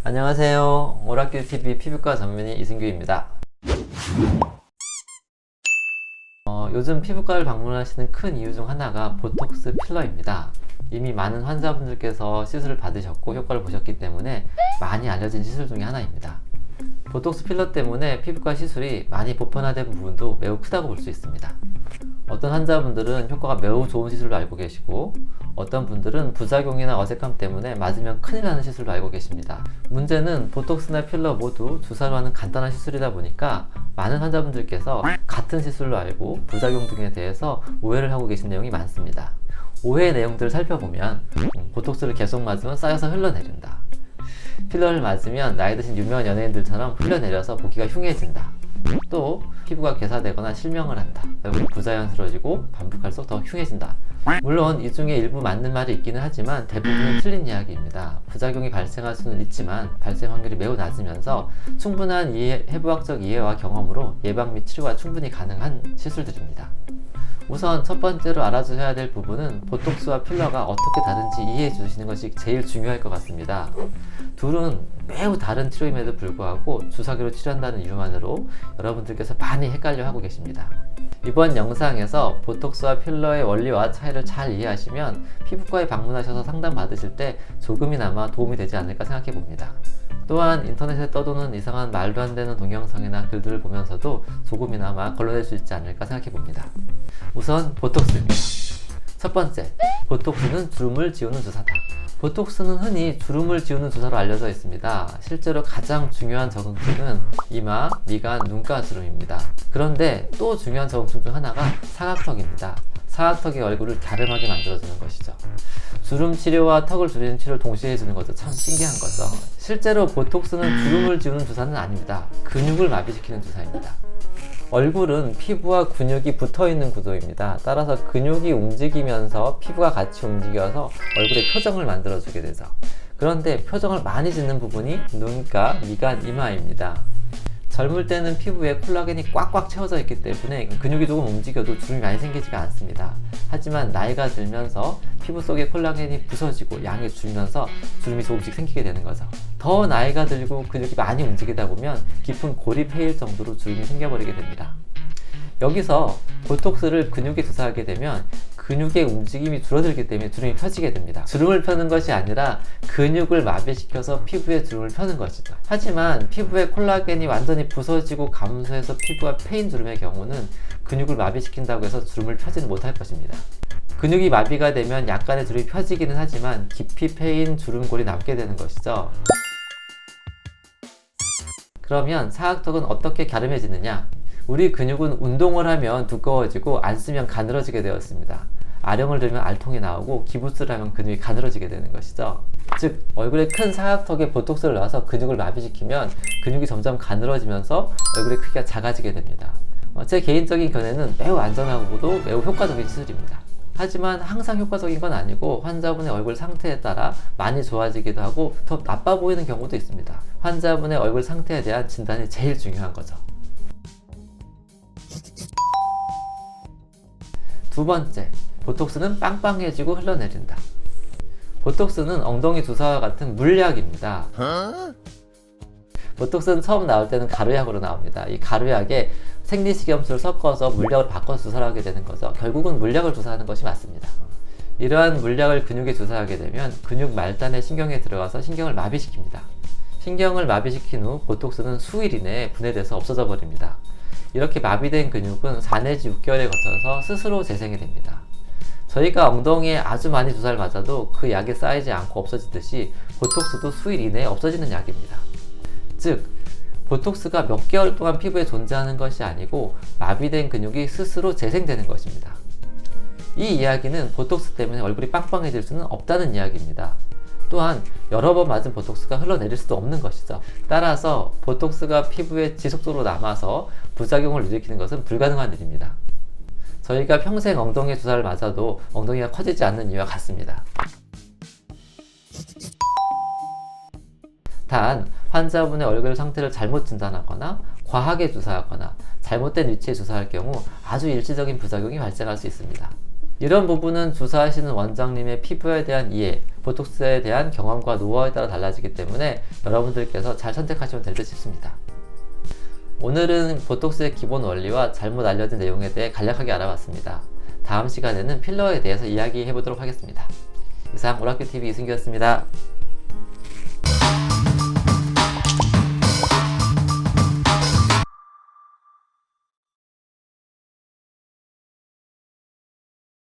안녕하세요. 오락길TV 피부과 전문의 이승규입니다. 요즘 피부과를 방문하시는 큰 이유 중 하나가 보톡스 필러입니다. 이미 많은 환자분들께서 시술을 받으셨고 효과를 보셨기 때문에 많이 알려진 시술 중에 하나입니다. 보톡스 필러 때문에 피부과 시술이 많이 보편화된 부분도 매우 크다고 볼 수 있습니다. 어떤 환자분들은 효과가 매우 좋은 시술로 알고 계시고, 어떤 분들은 부작용이나 어색함 때문에 맞으면 큰일 나는 시술로 알고 계십니다. 문제는 보톡스나 필러 모두 주사로 하는 간단한 시술이다 보니까 많은 환자분들께서 같은 시술로 알고 부작용 등에 대해서 오해를 하고 계신 내용이 많습니다. 오해의 내용들을 살펴보면 보톡스를 계속 맞으면 쌓여서 흘러내린다, 필러를 맞으면 나이 드신 유명한 연예인들처럼 흘러내려서 보기가 흉해진다, 또 피부가 괴사되거나 실명을 한다, 얼굴이 부자연스러워지고 반복할수록 더 흉해진다. 물론 이 중에 일부 맞는 말이 있기는 하지만 대부분은 틀린 이야기입니다. 부작용이 발생할 수는 있지만 발생 확률이 매우 낮으면서 충분한 해부학적 이해와 경험으로 예방 및 치료가 충분히 가능한 시술들입니다. 우선 첫 번째로 알아주셔야 될 부분은 보톡스와 필러가 어떻게 다른지 이해해 주시는 것이 제일 중요할 것 같습니다. 둘은 매우 다른 치료임에도 불구하고 주사기로 치료한다는 이유만으로 여러분들께서 많이 헷갈려 하고 계십니다. 이번 영상에서 보톡스와 필러의 원리와 차이를 잘 이해하시면 피부과에 방문하셔서 상담 받으실 때 조금이나마 도움이 되지 않을까 생각해 봅니다. 또한 인터넷에 떠도는 이상한 말도 안 되는 동영상이나 글들을 보면서도 조금이나마 걸러낼 수 있지 않을까 생각해 봅니다. 우선 보톡스입니다. 첫 번째, 보톡스는 주름을 지우는 주사다. 보톡스는 흔히 주름을 지우는 주사로 알려져 있습니다. 실제로 가장 중요한 적응증은 이마, 미간, 눈가 주름입니다. 그런데 또 중요한 적응증 중 하나가 사각턱입니다. 사각턱이 얼굴을 갸름하게 만들어주는 것이죠. 주름 치료와 턱을 줄이는 치료를 동시에 해주는 것도 참 신기한 거죠. 실제로 보톡스는 주름을 지우는 주사는 아닙니다. 근육을 마비시키는 주사입니다. 얼굴은 피부와 근육이 붙어있는 구조입니다. 따라서 근육이 움직이면서 피부가 같이 움직여서 얼굴에 표정을 만들어주게 되죠. 그런데 표정을 많이 짓는 부분이 눈가, 미간, 이마입니다. 젊을 때는 피부에 콜라겐이 꽉꽉 채워져 있기 때문에 근육이 조금 움직여도 주름이 많이 생기지가 않습니다. 하지만 나이가 들면서 피부 속에 콜라겐이 부서지고 양이 줄면서 주름이 조금씩 생기게 되는 거죠. 더 나이가 들고 근육이 많이 움직이다 보면 깊은 골이 패일 정도로 주름이 생겨버리게 됩니다. 여기서 보톡스를 근육에 주사하게 되면 근육의 움직임이 줄어들기 때문에 주름이 펴지게 됩니다. 주름을 펴는 것이 아니라 근육을 마비시켜서 피부에 주름을 펴는 것이죠. 하지만 피부에 콜라겐이 완전히 부서지고 감소해서 피부가 패인 주름의 경우는 근육을 마비시킨다고 해서 주름을 펴지는 못할 것입니다. 근육이 마비가 되면 약간의 주름이 펴지기는 하지만 깊이 패인 주름골이 남게 되는 것이죠. 그러면 사각턱은 어떻게 갸름해지느냐? 우리 근육은 운동을 하면 두꺼워지고 안 쓰면 가늘어지게 되었습니다. 아령을 들면 알통이 나오고 기부스를 하면 근육이 가늘어지게 되는 것이죠. 즉 얼굴에 큰 사각턱에 보톡스를 넣어서 근육을 마비시키면 근육이 점점 가늘어지면서 얼굴의 크기가 작아지게 됩니다. 제 개인적인 견해는 매우 안전하고도 매우 효과적인 시술입니다. 하지만 항상 효과적인 건 아니고 환자분의 얼굴 상태에 따라 많이 좋아지기도 하고 더 나빠 보이는 경우도 있습니다. 환자분의 얼굴 상태에 대한 진단이 제일 중요한 거죠. 두 번째, 보톡스는 빵빵해지고 흘러내린다. 보톡스는 엉덩이 주사와 같은 물약입니다. 보톡스는 처음 나올 때는 가루약으로 나옵니다. 이 가루약에 생리식염수를 섞어서 물약을 바꿔서 주사를 하게 되는 거죠. 결국은 물약을 주사하는 것이 맞습니다. 이러한 물약을 근육에 주사하게 되면 근육 말단의 신경에 들어가서 신경을 마비시킵니다. 신경을 마비시킨 후 보톡스는 수일 이내에 분해돼서 없어져 버립니다. 이렇게 마비된 근육은 4 내지 6개월에 거쳐서 스스로 재생이 됩니다. 저희가 엉덩이에 아주 많이 주사를 맞아도 그 약이 쌓이지 않고 없어지듯이 보톡스도 수일 이내에 없어지는 약입니다. 즉, 보톡스가 몇 개월 동안 피부에 존재하는 것이 아니고 마비된 근육이 스스로 재생되는 것입니다. 이 이야기는 보톡스 때문에 얼굴이 빵빵해질 수는 없다는 이야기입니다. 또한 여러 번 맞은 보톡스가 흘러내릴 수도 없는 것이죠. 따라서 보톡스가 피부에 지속적으로 남아서 부작용을 일으키는 것은 불가능한 일입니다. 저희가 평생 엉덩이에 주사를 맞아도 엉덩이가 커지지 않는 이유와 같습니다. 단, 환자분의 얼굴 상태를 잘못 진단하거나 과하게 주사하거나 잘못된 위치에 주사할 경우 아주 일시적인 부작용이 발생할 수 있습니다. 이런 부분은 주사하시는 원장님의 피부에 대한 이해, 보톡스에 대한 경험과 노하우에 따라 달라지기 때문에 여러분들께서 잘 선택하시면 될 듯 싶습니다. 오늘은 보톡스의 기본 원리와 잘못 알려진 내용에 대해 간략하게 알아봤습니다. 다음 시간에는 필러에 대해서 이야기해 보도록 하겠습니다. 이상 오락교TV 이승기였습니다.